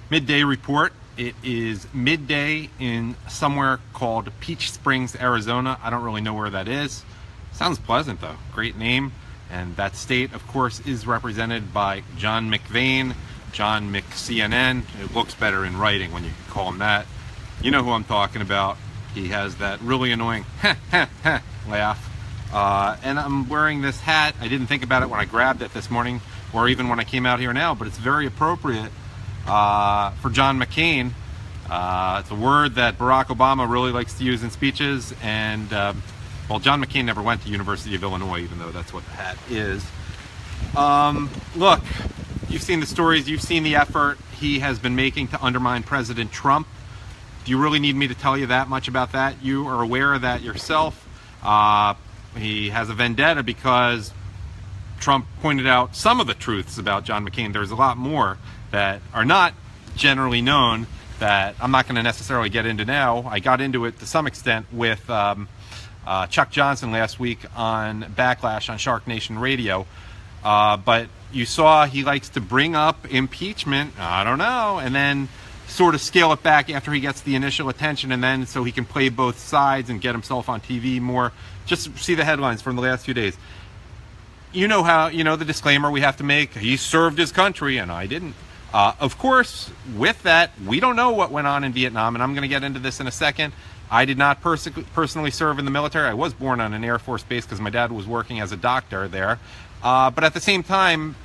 Midday report. It is midday in somewhere called Peach Springs, Arizona. I don't really know where that is. Sounds pleasant though. Great name. And that state, of course, is represented by John McVain, John McCNN. It looks better in writing when you call him that. You know who I'm talking about. He has that really annoying laugh. And I'm wearing this hat. I didn't think about it when I grabbed it this morning or even when I came out here now, but it's very appropriate for John McCain. It's a word that Barack Obama really likes to use in speeches, and well, John McCain never went to University of Illinois, even though that's what the hat is. Look, you've seen the stories, you've seen the effort he has been making to undermine President Trump. Do you really need me to tell you that much about that? You are aware of that yourself. He has a vendetta because Trump pointed out some of the truths about John McCain. There's a lot more that are not generally known that I'm not going to necessarily get into now. I got into it to some extent with Chuck Johnson last week on Backlash on Shark Nation Radio. But you saw he likes to bring up impeachment, I don't know, and then sort of scale it back after he gets the initial attention, and then so he can play both sides and get himself on TV more. Just see the headlines from the last few days. You know how, you know the disclaimer we have to make. He served his country and I didn't. Of course, with that, we don't know what went on in Vietnam, and I'm going to get into this in a second. I did not personally serve in the military. I was born on an Air Force base because my dad was working as a doctor there. But at the same time,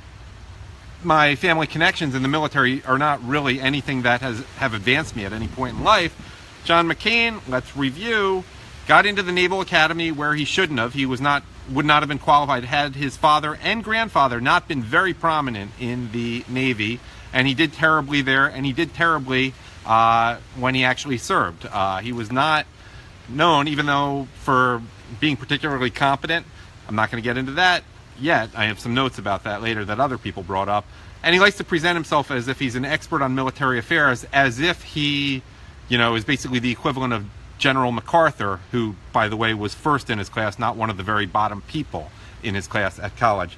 my family connections in the military are not really anything that have advanced me at any point in life. John McCain, let's review, got into the Naval Academy where he shouldn't have. He would not have been qualified had his father and grandfather not been very prominent in the Navy. And he did terribly there, and he did terribly when he actually served. He was not known, even though for being particularly competent. I'm not going to get into that yet. I have some notes about that later that other people brought up. And he likes to present himself as if he's an expert on military affairs, as if he, you know, is basically the equivalent of General MacArthur, who, by the way, was first in his class, not one of the very bottom people in his class at college.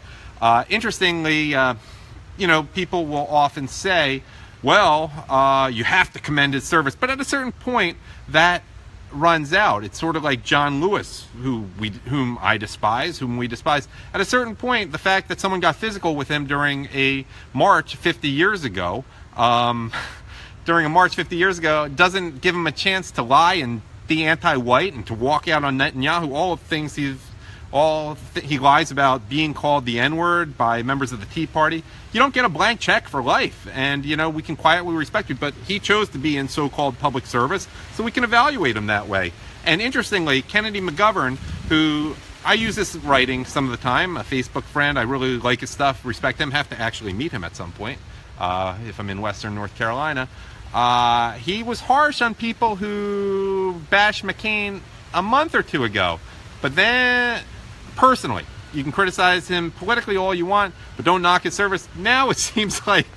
Interestingly, you know, people will often say, well, you have to commend his service. But at a certain point, that runs out. It's sort of like John Lewis, whom we despise. At a certain point, the fact that someone got physical with him during a march 50 years ago, doesn't give him a chance to lie and be anti-white and to walk out on Netanyahu. All of things he lies about being called the N-word by members of the Tea Party. You don't get a blank check for life, and you know we can quietly respect you, but he chose to be in so-called public service, so we can evaluate him that way. And interestingly, Kennedy McGovern, who I use this writing some of the time, a Facebook friend, I really like his stuff, respect him, have to actually meet him at some point if I'm in Western North Carolina. He was harsh on people who bashed McCain a month or two ago, but then personally, you can criticize him politically all you want, but don't knock his service. Now it seems like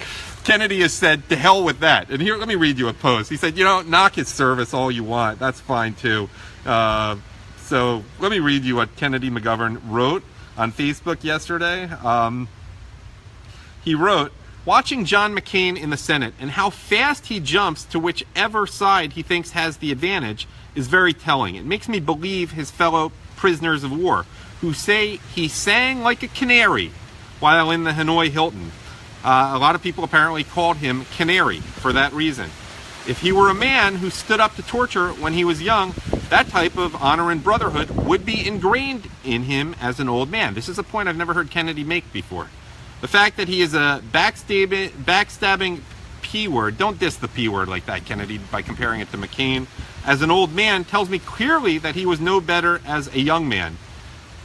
Kennedy has said, to hell with that. And here, let me read you a post. He said, you know, knock his service all you want. That's fine too. So let me read you what Kennedy McGovern wrote on Facebook yesterday. He wrote, watching John McCain in the Senate and how fast he jumps to whichever side he thinks has the advantage is very telling. It makes me believe his fellow prisoners of war, who say he sang like a canary while in the Hanoi Hilton. A lot of people apparently called him Canary for that reason. If he were a man who stood up to torture when he was young, that type of honor and brotherhood would be ingrained in him as an old man. This is a point I've never heard Kennedy make before. The fact that he is a backstabbing P-word, don't diss the P-word like that, Kennedy, by comparing it to McCain, as an old man tells me clearly that he was no better as a young man.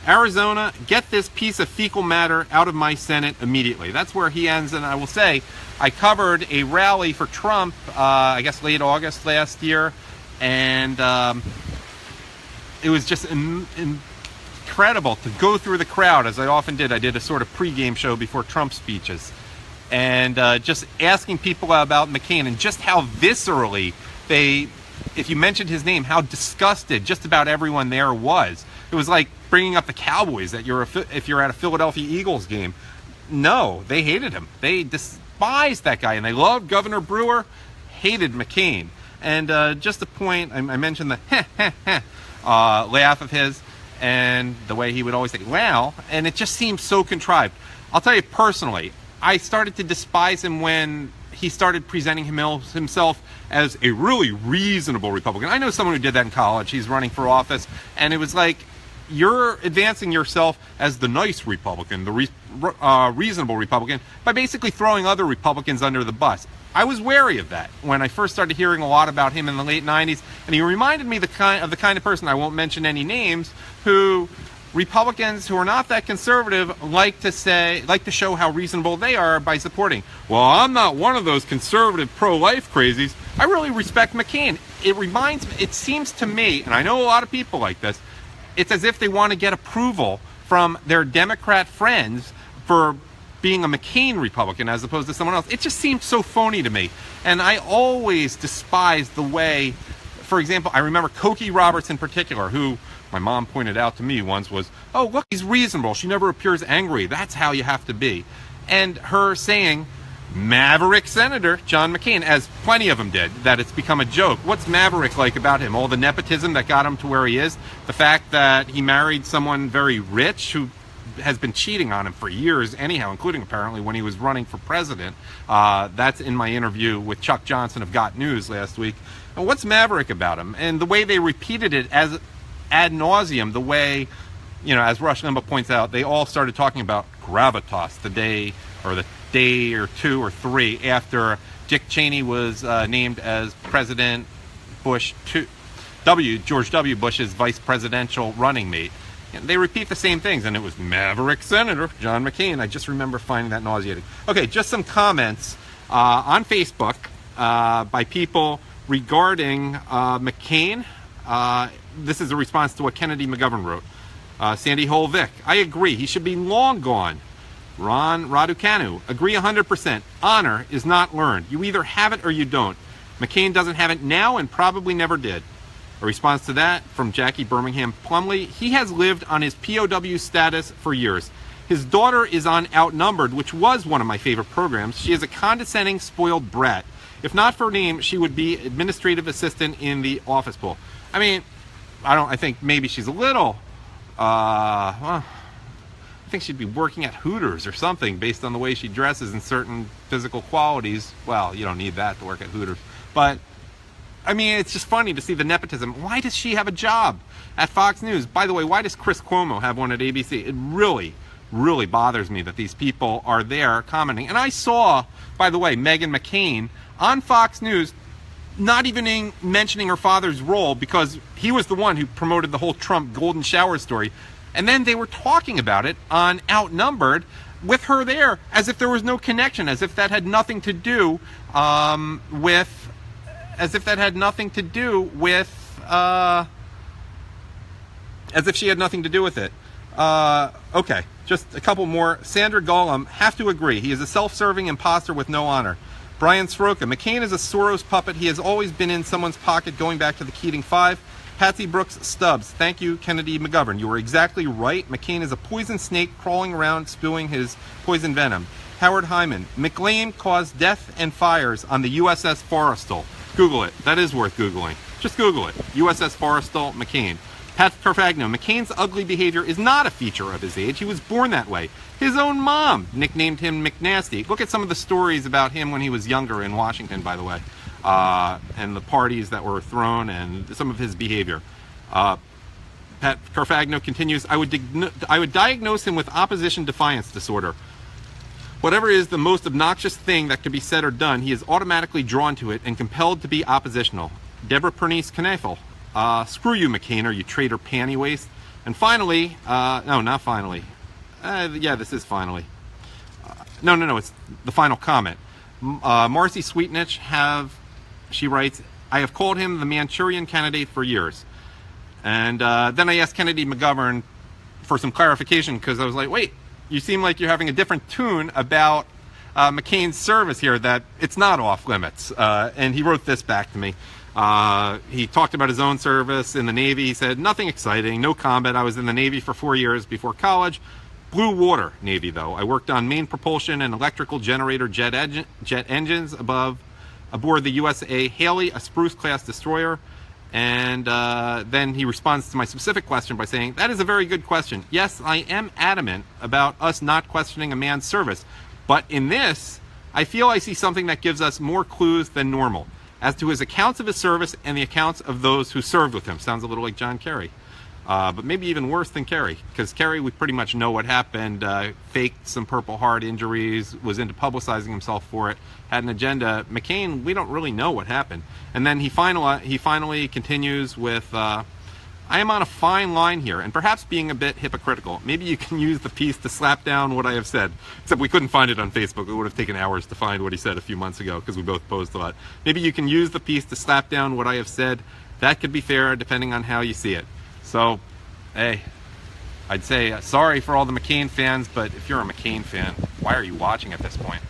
Arizona, get this piece of fecal matter out of my Senate immediately. That's where he ends, and I will say, I covered a rally for Trump, I guess late August last year, and it was just incredible to go through the crowd, as I often did. I did a sort of pregame show before Trump speeches, and just asking people about McCain and just how viscerally they, if you mentioned his name, how disgusted just about everyone there was. It was like bringing up the Cowboys if you're at a Philadelphia Eagles game. No, they hated him. They despised that guy, and they loved Governor Brewer, hated McCain. And just a point, I mentioned the laugh of his, and the way he would always say, well, and it just seems so contrived. I'll tell you personally, I started to despise him when he started presenting himself as a really reasonable Republican. I know someone who did that in college. He's running for office, and it was like, you're advancing yourself as the nice Republican, the reasonable Republican, by basically throwing other Republicans under the bus. I was wary of that when I first started hearing a lot about him in the late 90s, and he reminded me of the kind of person, I won't mention any names, who Republicans who are not that conservative like to show how reasonable they are by supporting. Well, I'm not one of those conservative pro-life crazies. I really respect McCain. It seems to me, and I know a lot of people like this, it's as if they want to get approval from their Democrat friends for being a McCain Republican as opposed to someone else. It just seems so phony to me. And I always despised the way, for example, I remember Cokie Roberts in particular, who my mom pointed out to me once was, oh, look, he's reasonable. She never appears angry. That's how you have to be. And her saying, Maverick Senator John McCain, as plenty of them did, that it's become a joke. What's Maverick like about him? All the nepotism that got him to where he is? The fact that he married someone very rich who has been cheating on him for years anyhow, including apparently when he was running for president. That's in my interview with Chuck Johnson of Got News last week. And what's Maverick about him? And the way they repeated it as ad nauseum, the way, as Rush Limbaugh points out, they all started talking about gravitas the day or two or three after Dick Cheney was named as President George W. Bush's vice presidential running mate. They repeat the same things, and it was Maverick Senator John McCain. I just remember finding that nauseating. Okay, just some comments on Facebook by people regarding McCain. This is a response to what Kennedy McGovern wrote. Sandy Holvick, I agree. He should be long gone. Ron Raducanu, agree 100%. Honor is not learned. You either have it or you don't. McCain doesn't have it now and probably never did. A response to that from Jackie Birmingham Plumley. He has lived on his POW status for years. His daughter is on Outnumbered, which was one of my favorite programs. She is a condescending, spoiled brat. If not for her name, she would be administrative assistant in the office pool. I mean, I think maybe she's a little, I think she'd be working at Hooters or something based on the way she dresses and certain physical qualities. Well, you don't need that to work at Hooters. But I mean, it's just funny to see the nepotism. Why does she have a job at Fox News? By the way, why does Chris Cuomo have one at ABC? It really, really bothers me that these people are there commenting. And I saw, by the way, Meghan McCain on Fox News not even mentioning her father's role because he was the one who promoted the whole Trump golden shower story. And then they were talking about it on Outnumbered with her there as if there was no connection, as if that had nothing to do with... As if she had nothing to do with it. Okay, just a couple more. Sandra Gollum, have to agree. He is a self-serving imposter with no honor. Brian Soroka, McCain is a Soros puppet. He has always been in someone's pocket going back to the Keating Five. Patsy Brooks Stubbs, thank you, Kennedy McGovern. You were exactly right. McCain is a poison snake crawling around spewing his poison venom. Howard Hyman, McLean caused death and fires on the USS Forrestal. Google it. That is worth Googling. Just Google it. USS Forrestal, McCain. Pat Carfagno. McCain's ugly behavior is not a feature of his age. He was born that way. His own mom nicknamed him McNasty. Look at some of the stories about him when he was younger in Washington, by the way, and the parties that were thrown and some of his behavior. Pat Carfagno continues, I would diagnose him with opposition defiance disorder. Whatever is the most obnoxious thing that could be said or done, he is automatically drawn to it and compelled to be oppositional. Deborah Pernice Knefel. Screw you, McCainer, you traitor panty waste. And finally, no, not finally. Yeah, this is finally. No, it's the final comment. Marcy Sweetnich she writes, I have called him the Manchurian candidate for years. And then I asked Kennedy McGovern for some clarification because I was like, wait, you seem like you're having a different tune about McCain's service here, that it's not off limits. And he wrote this back to me. He talked about his own service in the Navy. He said, nothing exciting, no combat. I was in the Navy for 4 years before college. Blue water Navy, though. I worked on main propulsion and electrical generator jet engines aboard the USA Haley, a Spruce-class destroyer. And then he responds to my specific question by saying, that is a very good question. Yes, I am adamant about us not questioning a man's service. But in this, I feel I see something that gives us more clues than normal as to his accounts of his service and the accounts of those who served with him. Sounds a little like John Kerry. But maybe even worse than Kerry, because Kerry, we pretty much know what happened, faked some Purple Heart injuries, was into publicizing himself for it, had an agenda. McCain, we don't really know what happened. And then he finally continues with, I am on a fine line here, and perhaps being a bit hypocritical. Maybe you can use the piece to slap down what I have said. Except we couldn't find it on Facebook. It would have taken hours to find what he said a few months ago, because we both posed a lot. Maybe you can use the piece to slap down what I have said. That could be fair, depending on how you see it. So, hey, I'd say sorry for all the McCain fans, but if you're a McCain fan, why are you watching at this point?